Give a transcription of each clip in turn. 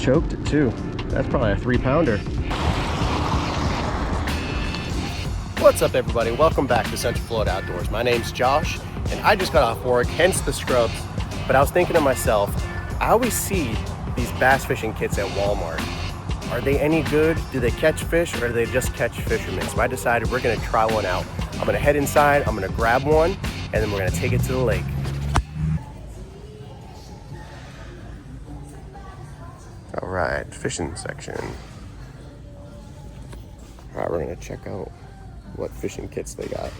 choked it too. That's probably a 3-pounder. What's up everybody? Welcome back to Central Florida Outdoors. My name's Josh and I just got off work, hence the scrubs. But I was thinking to myself, I always see these bass fishing kits at Walmart. Are they any good? Do they catch fish or do they just catch fishermen? So I decided we're gonna try one out. I'm gonna head inside, I'm gonna grab one, and then we're gonna take it to the lake. All right, fishing section. All right, we're gonna check out what fishing kits they got.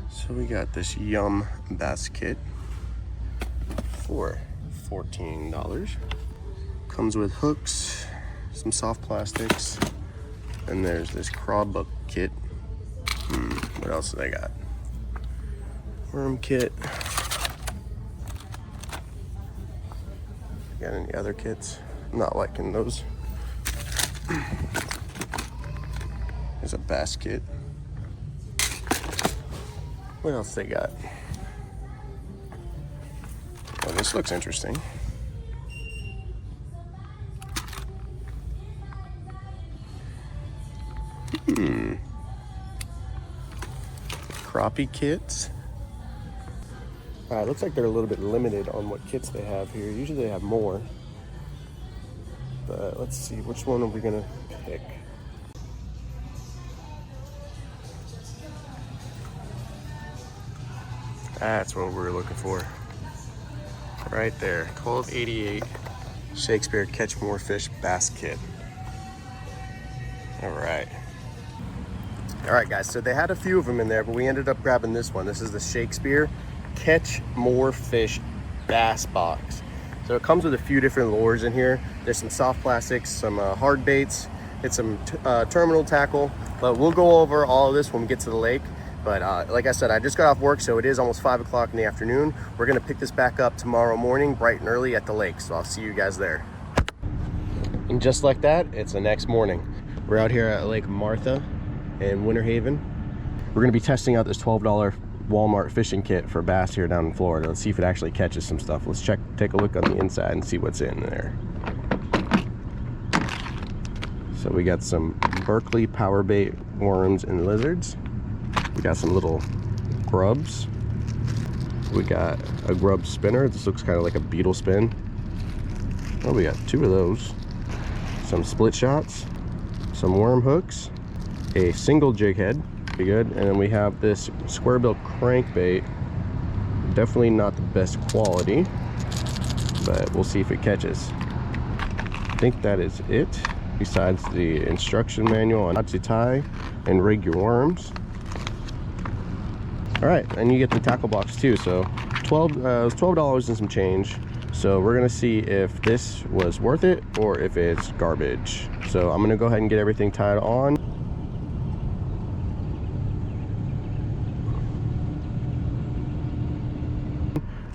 So we got this Yum Bass Kit for $14. Comes with hooks, some soft plastics, and there's this craw book kit. What else do they got? Worm kit. Got any other kits? I'm not liking those. There's a bass kit. What else they got? Oh, this looks interesting. Crappie kits. All right, looks like they're a little bit limited on what kits they have here. Usually they have more. But let's see, which one are we gonna pick? That's what we're looking for. Right there, 1288 Shakespeare Catch More Fish Bass Kit. All right. All right, guys, so they had a few of them in there, but we ended up grabbing this one. This is the Shakespeare Catch More Fish Bass Box. So it comes with a few different lures in here. There's some soft plastics, some hard baits, and some terminal tackle, but we'll go over all of this when we get to the lake. But like I said, I just got off work, so it is almost 5 o'clock in the afternoon. We're gonna pick this back up tomorrow morning, bright and early at the lake. So I'll see you guys there. And just like that, it's the next morning. We're out here at Lake Martha in Winter Haven. We're gonna be testing out this $12 Walmart fishing kit for bass here down in Florida. Let's see if it actually catches some stuff. Let's take a look on the inside and see what's in there. So we got some Berkeley power bait worms and lizards. We got some little grubs. We got a grub spinner. This looks kind of like a beetle spin. Oh, we got 2 of those. Some split shots, some worm hooks, a single jig head. Pretty good. And then we have this square bill crankbait. Definitely not the best quality, but we'll see if it catches. I think that is it, besides the instruction manual on how to tie and rig your worms. All right, and you get the tackle box too. So it was $12 and some change. So we're gonna see if this was worth it or if it's garbage. So I'm gonna go ahead and get everything tied on.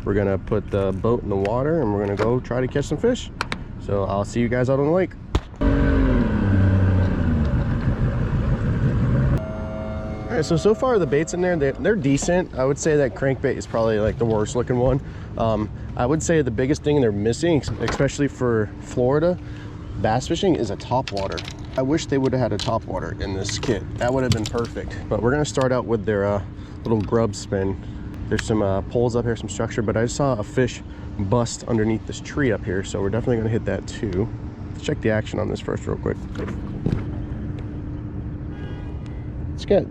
We're gonna put the boat in the water and we're gonna go try to catch some fish. So I'll see you guys out on the lake. All right, so far the baits in there, they're decent. I would say that crankbait is probably like the worst looking one. I would say the biggest thing they're missing, especially for Florida bass fishing, is a topwater. I wish they would have had a topwater in this kit. That would have been perfect. But we're gonna start out with their little grub spin. There's some poles up here, some structure, but I saw a fish bust underneath this tree up here, so we're definitely gonna hit that too. Let's check the action on this first real quick. It's got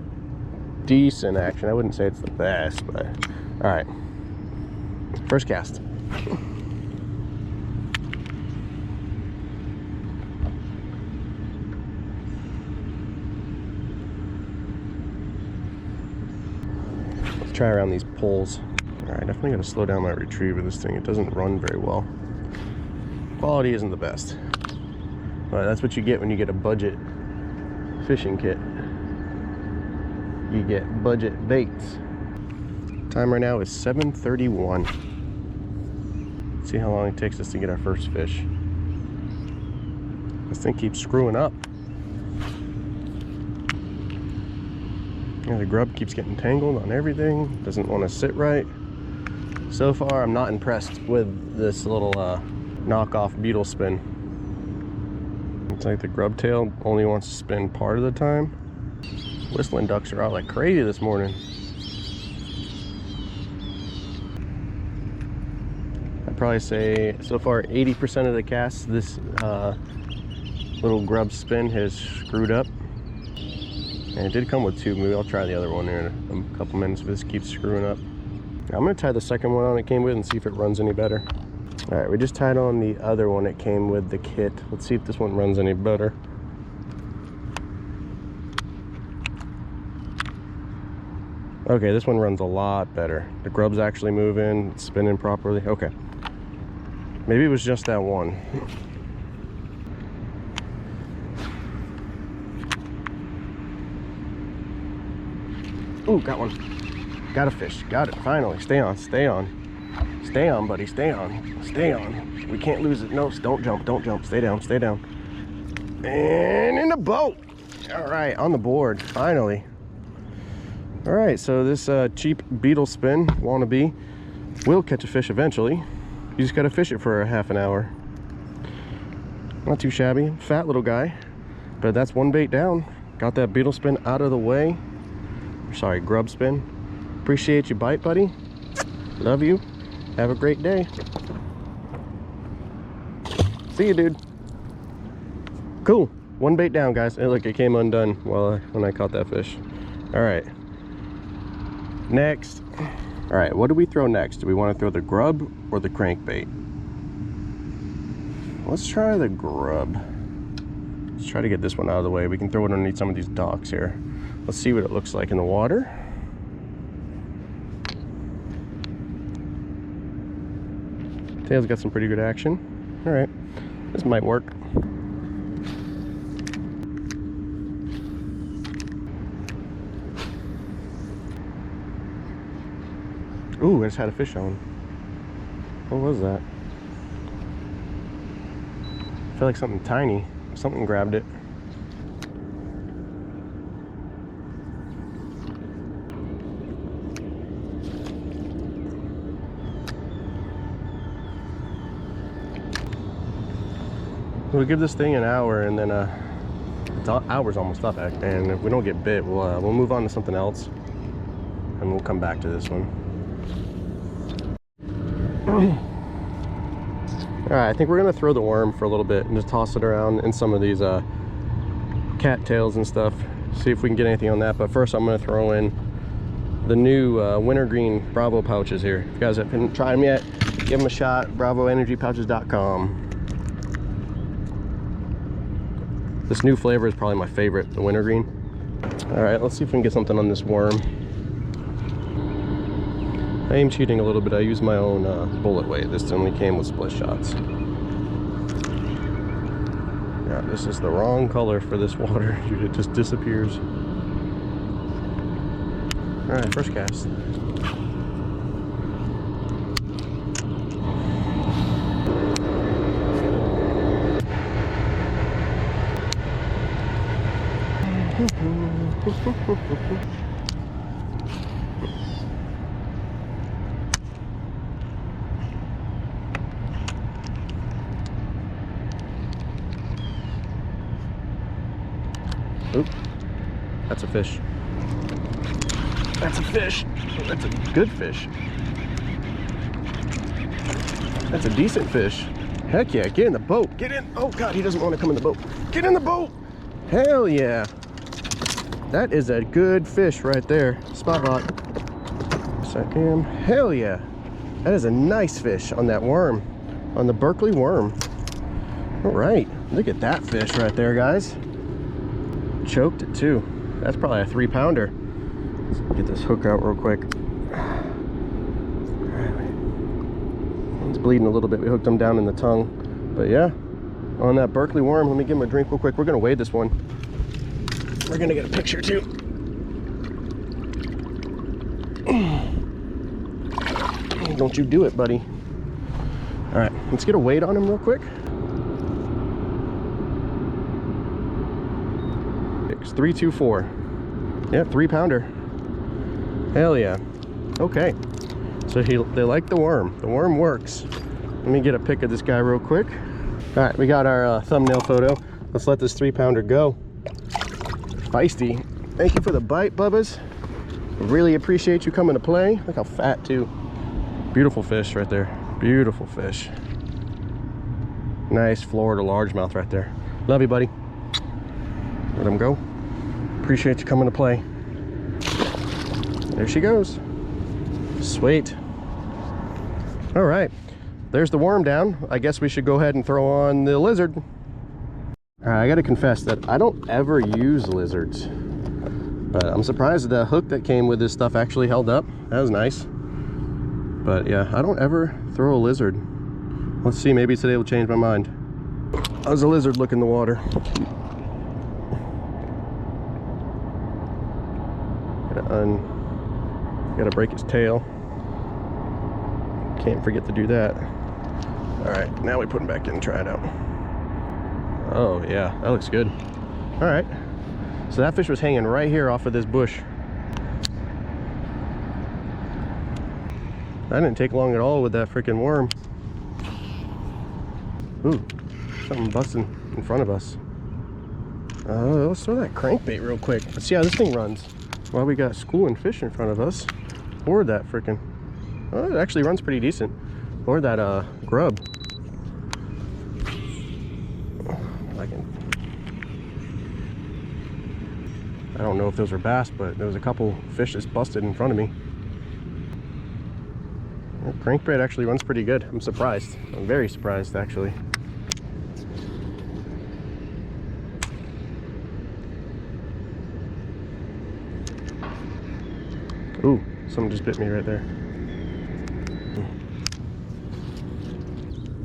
decent action. I wouldn't say it's the best, but all right. First cast. Let's try around these poles. All right, definitely gotta slow down my retrieve of this thing. It doesn't run very well. Quality isn't the best, but that's what you get when you get a budget fishing kit. You get budget baits. Time right now is 7:31. See how long it takes us to get our first fish. This thing keeps screwing up. Yeah, the grub keeps getting tangled on everything. Doesn't want to sit right. So far, I'm not impressed with this little knockoff beetle spin. It's like the grub tail only wants to spin part of the time. Whistling ducks are out like crazy this morning. I'd probably say so far 80% of the casts this little grub spin has screwed up. And it did come with two. Maybe I'll try the other one here in a couple minutes if this keeps screwing up. I'm gonna tie the second one on it came with and see if it runs any better. All right, we just tied on the other one it came with the kit. Let's see if this one runs any better. Okay, this one runs a lot better. The grub's actually moving, it's spinning properly. Okay, maybe it was just that one. Ooh, got one. Got a fish. Got it. Finally. Stay on. Stay on. Stay on, buddy. Stay on. Stay on. We can't lose it. No, don't jump. Don't jump. Stay down. Stay down. And in the boat. All right. On the board. Finally. All right. So this cheap beetle spin wannabe will catch a fish eventually. You just got to fish it for a half an hour. Not too shabby. Fat little guy. But that's one bait down. Got that beetle spin out of the way. Sorry, grub spin. Appreciate your bite, buddy. Love you. Have a great day. See you, dude. Cool. One bait down, guys. Hey, look, it came undone when I caught that fish. All right. Next. All right, what do we throw next? Do we want to throw the grub or the crankbait? Let's try the grub. Let's try to get this one out of the way. We can throw it underneath some of these docks here. Let's see what it looks like in the water. Tail's got some pretty good action. All right, this might work. Ooh, I just had a fish on. What was that? I feel like something tiny. Something grabbed it. We'll give this thing an hour, and then hour's almost up, and if we don't get bit, we'll move on to something else, and we'll come back to this one. All right, I think we're gonna throw the worm for a little bit and just toss it around in some of these cattails and stuff. See if we can get anything on that. But first, I'm gonna throw in the new wintergreen Bravo pouches here. If you guys haven't tried them yet, give them a shot. BravoEnergyPouches.com. This new flavor is probably my favorite, the wintergreen. All right, let's see if we can get something on this worm. I am cheating a little bit. I used my own bullet weight. This only came with split shots. Yeah, this is the wrong color for this water. It just disappears. All right, first cast. Oop, that's a fish. That's a fish. That's a good fish. That's a decent fish. Heck yeah, get in the boat. Get in. Oh God, he doesn't want to come in the boat. Get in the boat. Hell yeah. That is a good fish right there. Spot rod. Yes, I am. Hell yeah. That is a nice fish on that worm. On the Berkeley worm. All right. Look at that fish right there, guys. Choked it too. That's probably a 3-pounder. Let's get this hook out real quick. It's bleeding a little bit. We hooked him down in the tongue. But yeah, on that Berkeley worm, let me give him a drink real quick. We're gonna weigh this one. We're gonna get a picture too. Don't you do it, buddy. All right, let's get a weight on him real quick. It's 324. Yeah, 3-pounder. Hell yeah. Okay. So they like the worm. The worm works. Let me get a pic of this guy real quick. All right, we got our thumbnail photo. Let's let this 3-pounder go. Feisty. Thank you for the bite, Bubbas. Really appreciate you coming to play. Look how fat too. Beautiful fish right there. Beautiful fish. Nice Florida largemouth right there. Love you, buddy. Let him go. Appreciate you coming to play. There she goes. Sweet. All right, there's the worm down. I guess we should go ahead and throw on the lizard. All right, I gotta confess that I don't ever use lizards, but I'm surprised the hook that came with this stuff actually held up. That was nice. But yeah, I don't ever throw a lizard. Let's see, maybe today will change my mind. How's a lizard look in the water? Gotta break his tail. Can't forget to do that. All right, now we put him back in and try it out. Oh yeah, that looks good. All right, so that fish was hanging right here off of this bush. That didn't take long at all with that freaking worm. Ooh, something busting in front of us. Let's throw that crankbait real quick. Let's see how this thing runs. Well, we got schooling fish in front of us. Or that freaking, oh, it actually runs pretty decent. Or that grub. I don't know if those were bass, but there was a couple fish that's busted in front of me. That crankbait actually runs pretty good. I'm surprised. I'm very surprised actually. Ooh, someone just bit me right there.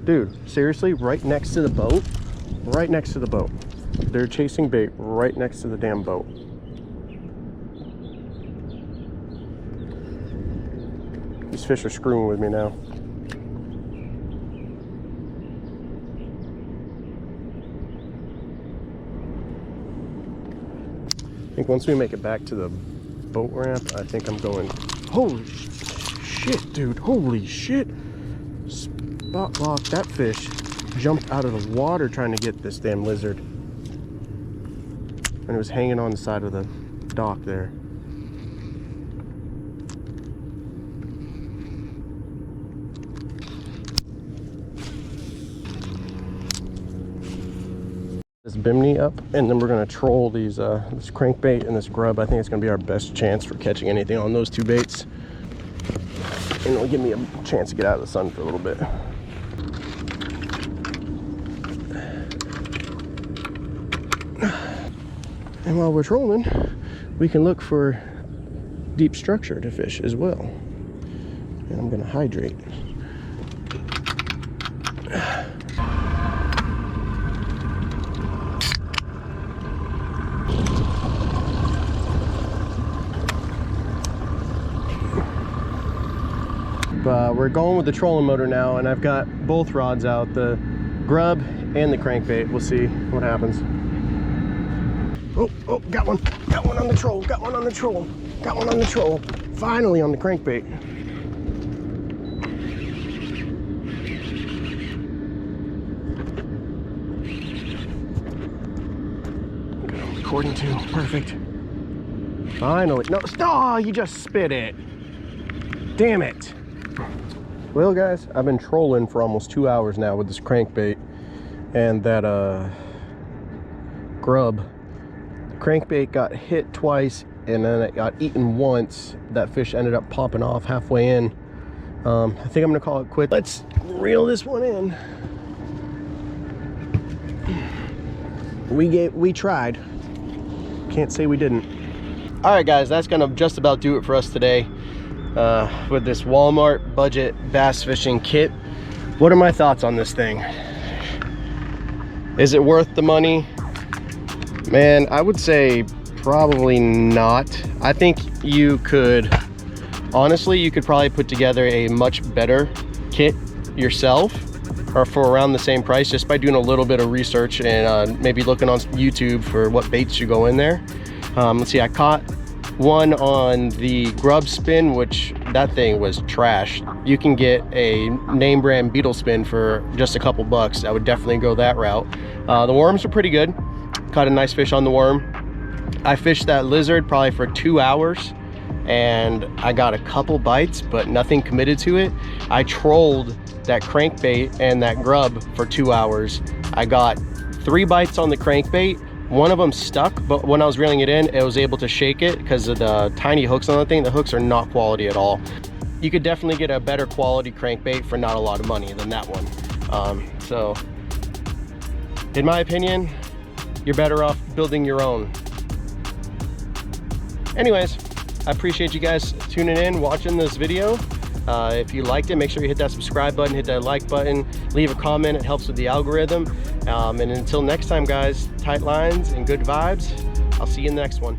Dude, seriously, right next to the boat? Right next to the boat. They're chasing bait right next to the damn boat. These fish are screwing with me now. I think once we make it back to the boat ramp, I think I'm going, holy shit, dude, holy shit. Spot lock, that fish jumped out of the water trying to get this damn lizard. And it was hanging on the side of the dock there. This bimini up, and then we're gonna troll these this crankbait and this grub. I think it's gonna be our best chance for catching anything on those two baits, and it'll give me a chance to get out of the sun for a little bit. And while we're trolling, we can look for deep structure to fish as well. And I'm gonna hydrate. We're going with the trolling motor now, and I've got both rods out, the grub and the crankbait. We'll see what happens. Oh, got one on the troll, got one on the troll, got one on the troll. Finally on the crankbait. Good, I'm recording too, perfect. Finally, no, oh, you just spit it. Damn it. Well guys, I've been trolling for almost 2 hours now with this crankbait and that grub. The crankbait got hit twice and then it got eaten once. That fish ended up popping off halfway in. I think I'm gonna call it quits. Let's reel this one in. We tried. Can't say we didn't. All right guys, that's gonna just about do it for us today. With this Walmart budget bass fishing kit. What are my thoughts on this thing? Is it worth the money? Man, I would say probably not. I think you could, honestly, you could probably put together a much better kit yourself, or for around the same price, just by doing a little bit of research and maybe looking on YouTube for what baits should go in there. Let's see, I caught one on the grub spin, which that thing was trash. You can get a name brand beetle spin for just a couple bucks. I would definitely go that route. The worms are pretty good. Caught a nice fish on the worm. I fished that lizard probably for 2 hours and I got a couple bites, but nothing committed to it. I trolled that crankbait and that grub for 2 hours. I got 3 bites on the crankbait. One of them stuck, but when I was reeling it in, it was able to shake it because of the tiny hooks on the thing. The hooks are not quality at all. You could definitely get a better quality crankbait for not a lot of money than that one. So in my opinion, you're better off building your own. Anyways, I appreciate you guys tuning in, watching this video. If you liked it, make sure you hit that subscribe button, hit that like button, leave a comment. It helps with the algorithm. And until next time, guys, tight lines and good vibes. I'll see you in the next one.